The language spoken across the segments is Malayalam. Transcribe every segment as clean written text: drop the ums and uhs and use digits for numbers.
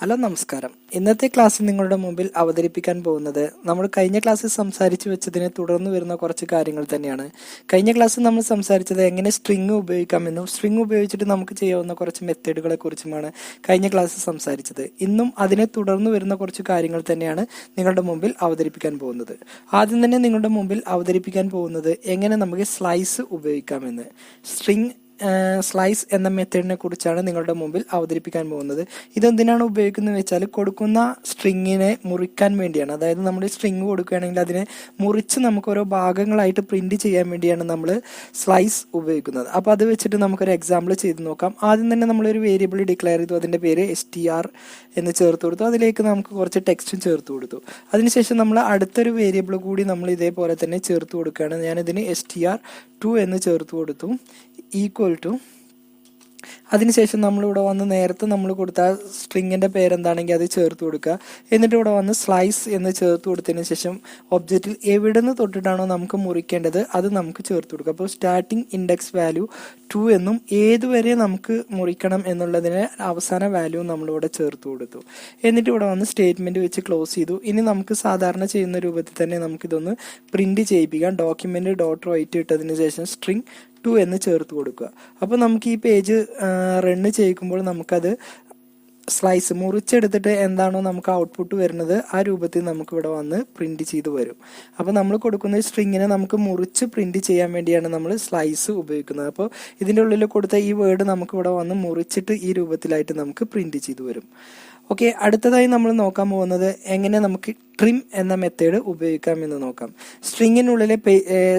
ഹലോ നമസ്കാരം. ഇന്നത്തെ ക്ലാസ്സിൽ നിങ്ങളുടെ മുമ്പിൽ അവതരിപ്പിക്കാൻ പോകുന്നത് നമ്മൾ കഴിഞ്ഞ ക്ലാസ്സിൽ സംസാരിച്ചു വെച്ചതിനെ തുടർന്ന് വരുന്ന കുറച്ച് കാര്യങ്ങൾ തന്നെയാണ്. കഴിഞ്ഞ ക്ലാസ്സിൽ നമ്മൾ സംസാരിച്ചത് എങ്ങനെ സ്ട്രിങ് ഉപയോഗിക്കാമെന്നും സ്ട്രിങ് ഉപയോഗിച്ചിട്ട് നമുക്ക് ചെയ്യാവുന്ന കുറച്ച് മെത്തേഡുകളെ കുറിച്ചുമാണ് കഴിഞ്ഞ ക്ലാസ്സിൽ സംസാരിച്ചത്. ഇന്നും അതിനെ തുടർന്ന് വരുന്ന കുറച്ച് കാര്യങ്ങൾ തന്നെയാണ് നിങ്ങളുടെ മുമ്പിൽ അവതരിപ്പിക്കാൻ പോകുന്നത്. ആദ്യം തന്നെ നിങ്ങളുടെ മുമ്പിൽ അവതരിപ്പിക്കാൻ പോകുന്നത് എങ്ങനെ നമുക്ക് സ്ലൈസ് ഉപയോഗിക്കാമെന്ന്. സ്ലൈസ് എന്ന മെത്തേഡിനെ കുറിച്ചാണ് നിങ്ങളുടെ മുമ്പിൽ അവതരിപ്പിക്കാൻ പോകുന്നത്. ഇതെന്തിനാണ് ഉപയോഗിക്കുന്നത് വെച്ചാൽ കൊടുക്കുന്ന സ്ട്രിങ്ങിനെ മുറിക്കാൻ വേണ്ടിയാണ്. അതായത് നമ്മൾ സ്ട്രിങ് കൊടുക്കുകയാണെങ്കിൽ അതിനെ മുറിച്ച് നമുക്ക് ഓരോ ഭാഗങ്ങളായിട്ട് പ്രിന്റ് ചെയ്യാൻ വേണ്ടിയാണ് നമ്മൾ സ്ലൈസ് ഉപയോഗിക്കുന്നത്. അപ്പോൾ അത് വെച്ചിട്ട് നമുക്കൊരു എക്സാമ്പിൾ ചെയ്ത് നോക്കാം. ആദ്യം തന്നെ നമ്മളൊരു വേരിയബിൾ ഡിക്ലെയർ ചെയ്തു, അതിന്റെ പേര് str എന്ന് ചേർത്ത് കൊടുത്തു. അതിലേക്ക് നമുക്ക് കുറച്ച് ടെക്സ്റ്റും ചേർത്ത് കൊടുത്തു. അതിനുശേഷം നമ്മൾ അടുത്തൊരു വേരിയബിൾ കൂടി നമ്മൾ ഇതേപോലെ തന്നെ ചേർത്ത് കൊടുക്കുകയാണ്. ഞാനിതിന് str2 എന്ന് ചേർത്ത് കൊടുത്തു, ഈക്വൽ ടു. അതിനുശേഷം നമ്മളിവിടെ വന്ന് നേരത്തെ നമ്മൾ കൊടുത്ത സ്ട്രിങ്ങിന്റെ പേരെന്താണെങ്കിൽ അത് ചേർത്ത് കൊടുക്കുക. എന്നിട്ട് ഇവിടെ വന്ന് സ്ലൈസ് എന്ന് ചേർത്ത് കൊടുത്തതിന് ശേഷം ഒബ്ജക്റ്റിൽ എവിടെ നിന്ന് തൊട്ടിട്ടാണോ നമുക്ക് മുറിക്കേണ്ടത് അത് നമുക്ക് ചേർത്ത് കൊടുക്കുക. അപ്പോൾ സ്റ്റാർട്ടിംഗ് ഇൻഡെക്സ് വാല്യൂ 2 എന്നും ഏതുവരെ നമുക്ക് മുറിക്കണം എന്നുള്ളതിന് അവസാന വാല്യൂ നമ്മളിവിടെ ചേർത്ത് കൊടുത്തു. എന്നിട്ട് ഇവിടെ വന്ന് സ്റ്റേറ്റ്മെന്റ് വെച്ച് ക്ലോസ് ചെയ്തു. ഇനി നമുക്ക് സാധാരണ ചെയ്യുന്ന രൂപത്തിൽ തന്നെ നമുക്കിതൊന്ന് പ്രിന്റ് ചെയ്യിപ്പിക്കാം. ഡോക്യുമെന്റ് ഡോട്ട് റൈറ്റ് ഇട്ടതിന് ശേഷം string 2 എന്ന് ചേർത്ത് കൊടുക്കുക. അപ്പോൾ നമുക്ക് ഈ പേജ് റൺ ചെയ്യിക്കുമ്പോൾ നമുക്കത് സ്ലൈസ് മുറിച്ചെടുത്തിട്ട് എന്താണോ നമുക്ക് ഔട്ട്പുട്ട് വരുന്നത് ആ രൂപത്തിൽ നമുക്ക് ഇവിടെ വന്ന് പ്രിന്റ് ചെയ്ത് വരും. അപ്പോൾ നമ്മൾ കൊടുക്കുന്ന സ്ട്രിങ്ങിനെ നമുക്ക് മുറിച്ച് പ്രിന്റ് ചെയ്യാൻ വേണ്ടിയാണ് നമ്മൾ സ്ലൈസ് ഉപയോഗിക്കുന്നത്. അപ്പോൾ ഇതിൻ്റെ ഉള്ളിൽ കൊടുത്ത ഈ വേർഡ് നമുക്ക് ഇവിടെ വന്ന് മുറിച്ചിട്ട് ഈ രൂപത്തിലായിട്ട് നമുക്ക് പ്രിന്റ് ചെയ്ത് വരും. ഓക്കെ, അടുത്തതായി നമ്മൾ നോക്കാൻ പോകുന്നത് എങ്ങനെ നമുക്ക് ട്രിം എന്ന മെത്തേഡ് ഉപയോഗിക്കാം എന്ന് നോക്കാം. സ്ട്രിങ്ങിനുള്ളിലെ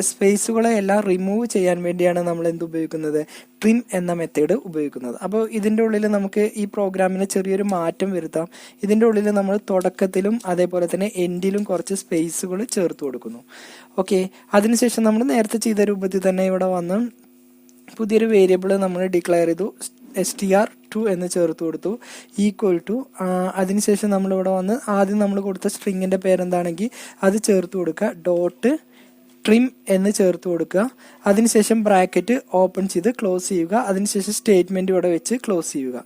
സ്പേസുകളെ എല്ലാം റിമൂവ് ചെയ്യാൻ വേണ്ടിയാണ് നമ്മൾ എന്ത് ഉപയോഗിക്കുന്നത്, ട്രിം എന്ന മെത്തേഡ് ഉപയോഗിക്കുന്നത്. അപ്പോൾ ഇതിൻ്റെ ഉള്ളിൽ നമുക്ക് ഈ പ്രോഗ്രാമിന് ചെറിയൊരു മാറ്റം വരുത്താം. ഇതിൻ്റെ ഉള്ളിൽ നമ്മൾ തുടക്കത്തിലും അതേപോലെ തന്നെ എൻഡിലും കുറച്ച് സ്പേസുകൾ ചേർത്ത് കൊടുക്കുന്നു. ഓക്കെ, അതിനുശേഷം നമ്മൾ നേരത്തെ ചെയ്ത രൂപത്തിൽ തന്നെ ഇവിടെ വന്ന് പുതിയൊരു വേരിയബിൾ നമ്മൾ ഡിക്ലെയർ ചെയ്തു, str2 എന്ന് ചേർത്ത് കൊടുത്തു, ഈക്വൽ ടു. അതിനുശേഷം നമ്മളിവിടെ വന്ന് ആദ്യം നമ്മൾ കൊടുത്ത സ്ട്രിങ്ങിന്റെ പേരെന്താണെങ്കിൽ അത് ചേർത്ത് കൊടുക്കുക, ഡോട്ട് ട്രിം എന്ന് ചേർത്ത് കൊടുക്കുക. അതിനുശേഷം ബ്രാക്കറ്റ് ഓപ്പൺ ചെയ്ത് ക്ലോസ് ചെയ്യുക. അതിനുശേഷം സ്റ്റേറ്റ്മെന്റ് ഇവിടെ വെച്ച് ക്ലോസ് ചെയ്യുക.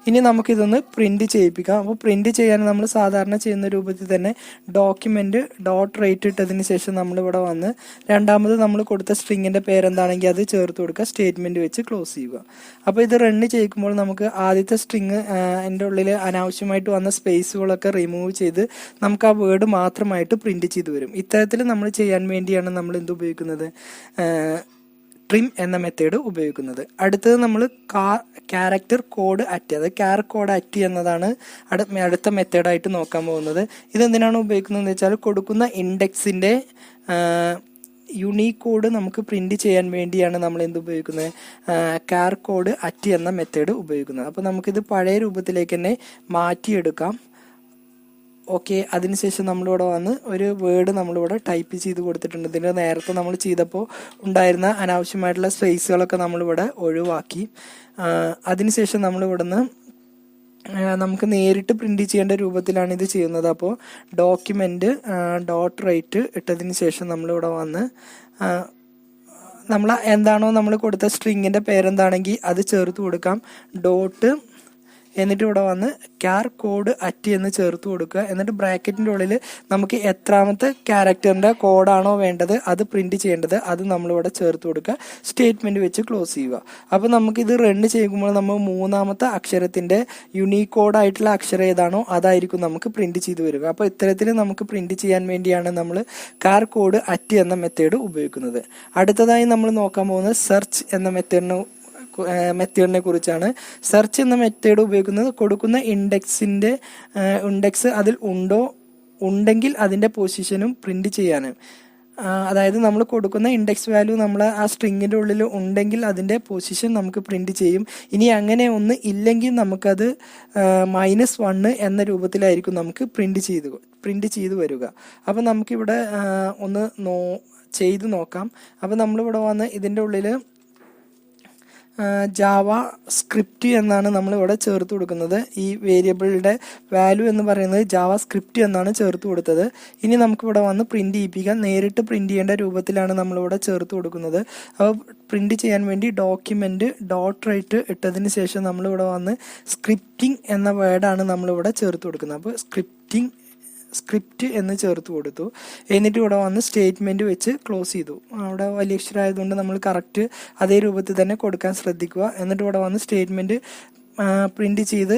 ഇനി നമുക്കിതൊന്ന് പ്രിന്റ് ചെയ്യിപ്പിക്കാം. അപ്പോൾ പ്രിന്റ് ചെയ്യാൻ നമ്മൾ സാധാരണ ചെയ്യുന്ന രൂപത്തിൽ തന്നെ ഡോക്യുമെന്റ് ഡോട്ട് റൈറ്റ് ഇട്ടതിന് ശേഷം നമ്മളിവിടെ വന്ന് രണ്ടാമത് നമ്മൾ കൊടുത്ത സ്ട്രിങ്ങിന്റെ പേരെന്താണെങ്കിൽ അത് ചേർത്ത് കൊടുക്കുക, സ്റ്റേറ്റ്മെന്റ് വെച്ച് ക്ലോസ് ചെയ്യുക. അപ്പോൾ ഇത് റണ്ണ് ചെയ്യിക്കുമ്പോൾ നമുക്ക് ആദ്യത്തെ സ്ട്രിങ് എൻ്റെ ഉള്ളിൽ അനാവശ്യമായിട്ട് വന്ന സ്പേസുകളൊക്കെ റിമൂവ് ചെയ്ത് നമുക്ക് ആ വേർഡ് മാത്രമായിട്ട് പ്രിന്റ് ചെയ്ത് വരും. ഇത്തരത്തിൽ നമ്മൾ ചെയ്യാൻ വേണ്ടിയാണ് നമ്മൾ എന്ത് ഉപയോഗിക്കുന്നത്, ട്രിം എന്ന മെത്തേഡ് ഉപയോഗിക്കുന്നത്. അടുത്തത് നമ്മൾ ക്യാരക്ടർ കോഡ് അറ്റ്, അത് charCodeAt എന്നതാണ് അടുത്ത മെത്തേഡായിട്ട് നോക്കാൻ പോകുന്നത്. ഇതെന്തിനാണ് ഉപയോഗിക്കുന്നത് വെച്ചാൽ കൊടുക്കുന്ന ഇൻഡെക്സിന്റെ യുണീക്ക് കോഡ് നമുക്ക് പ്രിന്റ് ചെയ്യാൻ വേണ്ടിയാണ് നമ്മൾ എന്ത് ഉപയോഗിക്കുന്നത്, charCodeAt എന്ന മെത്തേഡ് ഉപയോഗിക്കുന്നത്. അപ്പോൾ നമുക്കിത് പഴയ രൂപത്തിലേക്ക് തന്നെ മാറ്റിയെടുക്കാം. ഓക്കെ, അതിനുശേഷം നമ്മളിവിടെ വന്ന് ഒരു വേർഡ് നമ്മളിവിടെ ടൈപ്പ് ചെയ്ത് കൊടുത്തിട്ടുണ്ട്. ഇതിൻ്റെ നേരത്തെ നമ്മൾ ചെയ്തപ്പോൾ ഉണ്ടായിരുന്ന അനാവശ്യമായിട്ടുള്ള സ്പേസുകളൊക്കെ നമ്മളിവിടെ ഒഴിവാക്കി. അതിനുശേഷം നമ്മളിവിടുന്ന് നമുക്ക് നേരിട്ട് പ്രിന്റ് ചെയ്യേണ്ട രൂപത്തിലാണ് ഇത് ചെയ്യുന്നത്. അപ്പോൾ ഡോക്യുമെന്റ് ഡോട്ട് റൈറ്റ് ഇട്ടതിന് ശേഷം നമ്മളിവിടെ വന്ന് നമ്മൾ എന്താണോ നമ്മൾ കൊടുത്ത സ്ട്രിങ്ങിന്റെ പേരെന്താണെങ്കിൽ അത് ചേർത്ത് കൊടുക്കാം, ഡോട്ട് എന്നിട്ട് ഇവിടെ വന്ന് charCodeAt എന്ന് ചേർത്ത് കൊടുക്കുക. എന്നിട്ട് ബ്രാക്കറ്റിന്റെ ഉള്ളിൽ നമുക്ക് എത്രാമത്തെ ക്യാരക്ടറിന്റെ കോഡാണോ വേണ്ടത് അത് പ്രിന്റ് ചെയ്യേണ്ടത് അത് നമ്മളിവിടെ ചേർത്ത് കൊടുക്കുക, സ്റ്റേറ്റ്മെന്റ് വെച്ച് ക്ലോസ് ചെയ്യുക. അപ്പോൾ നമുക്ക് ഇത് റണ്ണ് ചെയ്യുമ്പോൾ നമ്മൾ മൂന്നാമത്തെ അക്ഷരത്തിന്റെ യുണീക്ക് കോഡായിട്ടുള്ള അക്ഷരം ഏതാണോ അതായിരിക്കും നമുക്ക് പ്രിന്റ് ചെയ്ത് വരിക. അപ്പോൾ ഇത്തരത്തിൽ നമുക്ക് പ്രിന്റ് ചെയ്യാൻ വേണ്ടിയാണ് നമ്മൾ charCodeAt എന്ന മെത്തേഡ് ഉപയോഗിക്കുന്നത്. അടുത്തതായി നമ്മൾ നോക്കാൻ പോകുന്നത് സെർച്ച് എന്ന മെത്തേഡിനെ കുറിച്ചാണ്. സെർച്ച് എന്ന മെത്തേഡ് ഉപയോഗിക്കുന്നത് കൊടുക്കുന്ന ഇൻഡെക്സ് അതിൽ ഉണ്ടെങ്കിൽ അതിന്റെ പൊസിഷനും പ്രിന്റ് ചെയ്യാനും. അതായത് നമ്മൾ കൊടുക്കുന്ന ഇൻഡെക്സ് വാല്യൂ നമ്മൾ ആ സ്ട്രിങ്ങിന്റെ ഉള്ളിൽ ഉണ്ടെങ്കിൽ അതിന്റെ പൊസിഷൻ നമുക്ക് പ്രിന്റ് ചെയ്യും. ഇനി അങ്ങനെ ഒന്ന് ഇല്ലെങ്കിൽ നമുക്കത് -1 എന്ന രൂപത്തിലായിരിക്കും നമുക്ക് പ്രിന്റ് ചെയ്ത് വരിക. അപ്പം നമുക്കിവിടെ ഒന്ന് ചെയ്ത് നോക്കാം. അപ്പം നമ്മളിവിടെ വന്ന് ഇതിൻ്റെ ഉള്ളിൽ ജാവ സ്ക്രിപ്റ്റ് എന്നാണ് നമ്മൾ ഇവിടെ ചേർത്ത് കൊടുക്കുന്നത്. ഈ വേരിയബിളിന്റെ വാല്യൂ എന്ന് പറയുന്നത് ജാവ സ്ക്രിപ്റ്റ് എന്നാണ് ചേർത്ത് കൊടുത്തത്. ഇനി നമുക്കിവിടെ വന്ന് പ്രിന്റ് ചെയ്യിപ്പിക്കാം. നേരിട്ട് പ്രിന്റ് ചെയ്യേണ്ട രൂപത്തിലാണ് നമ്മളിവിടെ ചേർത്ത് കൊടുക്കുന്നത്. അപ്പോൾ പ്രിന്റ് ചെയ്യാൻ വേണ്ടി ഡോക്യുമെന്റ് ഡോട്ട് റൈറ്റ് ഇട്ടതിന് ശേഷം നമ്മളിവിടെ വന്ന് സ്ക്രിപ്റ്റിംഗ് എന്ന വേർഡാണ് നമ്മളിവിടെ ചേർത്ത് കൊടുക്കുന്നത്. അപ്പോൾ സ്ക്രിപ്റ്റ് എന്ന് ചേർത്ത് കൊടുത്തു. എന്നിട്ട് ഇവിടെ വന്ന് സ്റ്റേറ്റ്മെന്റ് വെച്ച് ക്ലോസ് ചെയ്തു. അവിടെ വലിയ അക്ഷരമായതുകൊണ്ട് നമ്മൾ കറക്റ്റ് അതേ രൂപത്തിൽ തന്നെ കൊടുക്കാൻ ശ്രദ്ധിക്കുക. എന്നിട്ട് ഇവിടെ വന്ന് സ്റ്റേറ്റ്മെന്റ് പ്രിന്റ് ചെയ്ത്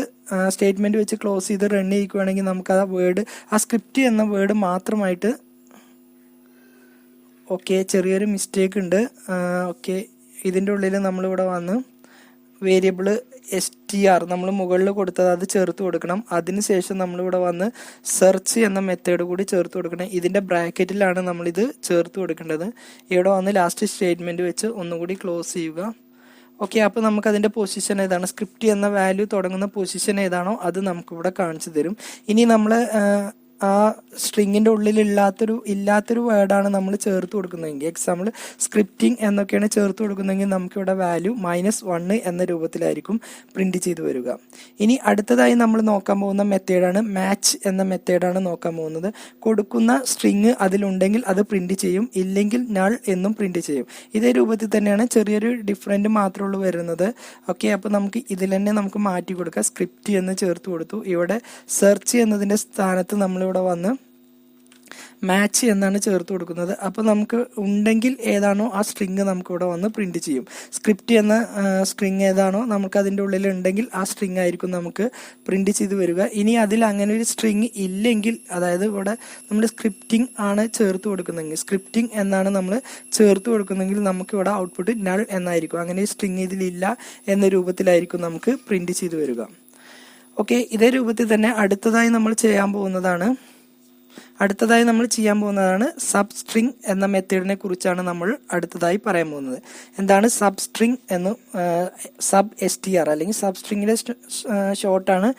സ്റ്റേറ്റ്മെന്റ് വെച്ച് ക്ലോസ് ചെയ്ത് റൺ ചെയ്യിക്കുകയാണെങ്കിൽ നമുക്ക് ആ വേർഡ്, ആ സ്ക്രിപ്റ്റ് എന്ന വേർഡ് മാത്രമായിട്ട്. ഓക്കെ, ചെറിയൊരു മിസ്റ്റേക്ക് ഉണ്ട്. ഓക്കെ, ഇതിൻ്റെ ഉള്ളിൽ നമ്മളിവിടെ വന്ന് വേരിയബിള് str നമ്മൾ മുകളിൽ കൊടുത്തത് അത് ചേർത്ത് കൊടുക്കണം. അതിനുശേഷം നമ്മളിവിടെ വന്ന് സെർച്ച് എന്ന മെത്തേഡ് കൂടി ചേർത്ത് കൊടുക്കണം. ഇതിൻ്റെ ബ്രാക്കറ്റിലാണ് നമ്മളിത് ചേർത്ത് കൊടുക്കേണ്ടത്. ഇവിടെ വന്ന് ലാസ്റ്റ് സ്റ്റേറ്റ്മെന്റ് വെച്ച് ഒന്നുകൂടി ക്ലോസ് ചെയ്യുക. ഓക്കെ, അപ്പോൾ നമുക്ക് അതിൻ്റെ പൊസിഷൻ ഏതാണ്, സ്ക്രിപ്റ്റ് എന്ന വാല്യൂ തുടങ്ങുന്ന പൊസിഷൻ ഏതാണോ അത് നമുക്കിവിടെ കാണിച്ചു തരും. ഇനി നമ്മൾ ആ സ്ട്രിങ്ങിൻ്റെ ഉള്ളിൽ ഇല്ലാത്തൊരു വേർഡാണ് നമ്മൾ ചേർത്ത് കൊടുക്കുന്നതെങ്കിൽ, എക്സാമ്പിൾ സ്ക്രിപ്റ്റിംഗ് എന്നൊക്കെയാണ് ചേർത്ത് കൊടുക്കുന്നതെങ്കിൽ നമുക്കിവിടെ വാല്യൂ -1 എന്ന രൂപത്തിലായിരിക്കും പ്രിന്റ് ചെയ്ത് വരിക. ഇനി അടുത്തതായി നമ്മൾ നോക്കാൻ പോകുന്ന മെത്തേഡാണ് മാച്ച് എന്ന മെത്തേഡാണ് നോക്കാൻ പോകുന്നത്. കൊടുക്കുന്ന സ്ട്രിങ് അതിലുണ്ടെങ്കിൽ അത് പ്രിന്റ് ചെയ്യും, ഇല്ലെങ്കിൽ നൾ എന്നും പ്രിന്റ് ചെയ്യും. ഇതേ രൂപത്തിൽ തന്നെയാണ്, ചെറിയൊരു ഡിഫറൻറ്റ് മാത്രമേ ഉള്ളൂ വരുന്നത്. ഓക്കെ, അപ്പോൾ നമുക്ക് ഇതിൽ തന്നെ നമുക്ക് മാറ്റി കൊടുക്കാം. സ്ക്രിപ്റ്റ് എന്ന് ചേർത്ത് കൊടുത്തു. ഇവിടെ സെർച്ച് എന്നതിൻ്റെ സ്ഥാനത്ത് നമ്മളിവിടെ വന്ന് മാച്ച് എന്നാണ് ചേർത്ത് കൊടുക്കുന്നത്. അപ്പോൾ നമുക്ക് ഉണ്ടെങ്കിൽ ഏതാണോ ആ സ്ട്രിങ് നമുക്കിവിടെ വന്ന് പ്രിന്റ് ചെയ്യും. സ്ക്രിപ്റ്റ് എന്ന സ്ട്രിങ് ഏതാണോ നമുക്ക് അതിൻ്റെ ഉള്ളിൽ ഉണ്ടെങ്കിൽ ആ സ്ട്രിങ് ആയിരിക്കും നമുക്ക് പ്രിന്റ് ചെയ്ത് വരിക. ഇനി അതിൽ അങ്ങനെ ഒരു സ്ട്രിങ് ഇല്ലെങ്കിൽ, അതായത് ഇവിടെ നമ്മൾ സ്ക്രിപ്റ്റിംഗ് ആണ് ചേർത്ത് കൊടുക്കുന്നതെങ്കിൽ, സ്ക്രിപ്റ്റിംഗ് എന്നാണ് നമ്മൾ ചേർത്ത് കൊടുക്കുന്നതെങ്കിൽ നമുക്കിവിടെ ഔട്ട്പുട്ട് നൾ എന്നായിരിക്കും. അങ്ങനെ സ്ട്രിങ് ഇതിലില്ല എന്ന രൂപത്തിലായിരിക്കും നമുക്ക് പ്രിന്റ് ചെയ്ത് വരിക. ഓക്കെ, ഇതേ രൂപത്തിൽ തന്നെ അടുത്തതായി നമ്മൾ ചെയ്യാൻ പോകുന്നതാണ് സബ്സ്ട്രിംഗ് എന്ന മെത്തേഡിനെ കുറിച്ചാണ് നമ്മൾ അടുത്തതായി പറയാൻ പോകുന്നത്. എന്താണ് സബ്സ്ട്രിംഗ് എന്ന്, str അല്ലെങ്കിൽ സബ്സ്ട്രിങ്ങിന്റെ ഷോർട്ടാണ്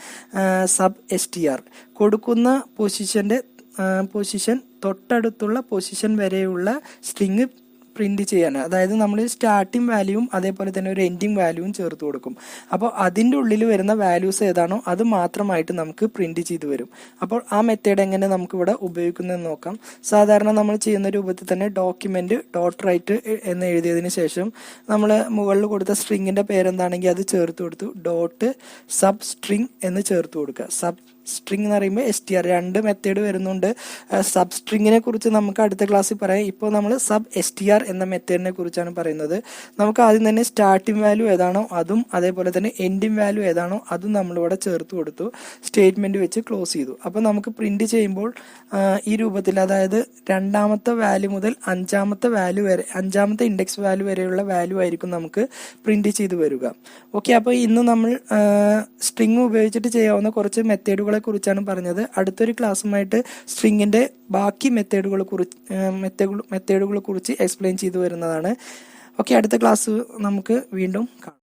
str. കൊടുക്കുന്ന പൊസിഷൻ തൊട്ടടുത്തുള്ള പൊസിഷൻ വരെയുള്ള സ്ട്രിങ് പ്രിന്റ് ചെയ്യാൻ, അതായത് നമ്മൾ സ്റ്റാർട്ടിംഗ് വാല്യൂവും അതേപോലെ തന്നെ ഒരു എൻഡിങ് വാല്യൂവും ചേർത്ത് കൊടുക്കും. അപ്പോൾ അതിൻ്റെ ഉള്ളിൽ വരുന്ന വാല്യൂസ് ഏതാണോ അത് മാത്രമായിട്ട് നമുക്ക് പ്രിന്റ് ചെയ്ത് വരും. അപ്പോൾ ആ മെത്തേഡ് എങ്ങനെ നമുക്ക് ഇവിടെ ഉപയോഗിക്കുന്നതെന്ന് നോക്കാം. സാധാരണ നമ്മൾ ചെയ്യുന്ന രൂപത്തിൽ തന്നെ ഡോക്യുമെന്റ് ഡോട്ട് റൈറ്റ് എന്ന് എഴുതിയതിന് ശേഷം നമ്മൾ മുകളിൽ കൊടുത്ത സ്ട്രിങ്ങിന്റെ പേരെന്താണെങ്കിൽ അത് ചേർത്ത് കൊടുത്തു. ഡോട്ട് സബ് സ്ട്രിങ് എന്ന് ചേർത്ത് കൊടുക്കുക. സബ് സ്ട്രിംഗ് എന്ന് പറയുമ്പോൾ str, 2 മെത്തേഡ് വരുന്നുണ്ട്. സബ് സ്ട്രിങ്ങിനെ കുറിച്ച് നമുക്ക് അടുത്ത ക്ലാസ്സിൽ പറയാം. ഇപ്പോൾ നമ്മൾ str എന്ന മെത്തേഡിനെ കുറിച്ചാണ് പറയുന്നത്. നമുക്ക് ആദ്യം തന്നെ സ്റ്റാർട്ടിംഗ് വാല്യൂ ഏതാണോ അതും അതേപോലെ തന്നെ എൻഡിങ് വാല്യൂ ഏതാണോ അതും നമ്മളിവിടെ ചേർത്ത് കൊടുത്തു. സ്റ്റേറ്റ്മെന്റ് വെച്ച് ക്ലോസ് ചെയ്തു. അപ്പോൾ നമുക്ക് പ്രിന്റ് ചെയ്യുമ്പോൾ ഈ രൂപത്തിൽ, അതായത് 2ാമത്തെ വാല്യൂ മുതൽ 5ാമത്തെ വാല്യൂ വരെ, 5ാമത്തെ ഇൻഡെക്സ് വാല്യൂ വരെയുള്ള വാല്യൂ ആയിരിക്കും നമുക്ക് പ്രിന്റ് ചെയ്ത് വരിക. ഓക്കെ, അപ്പോൾ ഇന്ന് നമ്മൾ സ്ട്രിങ് ഉപയോഗിച്ചിട്ട് ചെയ്യാവുന്ന കുറച്ച് മെത്തേഡുകളെ കുറിച്ചാണ് പറഞ്ഞത്. അടുത്തൊരു ക്ലാസ്സുമായിട്ട് സ്ട്രിങ്ങിന്റെ ബാക്കി മെത്തേഡുകളെ കുറിച്ച് എക്സ്പ്ലെയിൻ ചെയ്തു വരുന്നതാണ്. ഓക്കെ, അടുത്ത ക്ലാസ് നമുക്ക് വീണ്ടും കാണാം.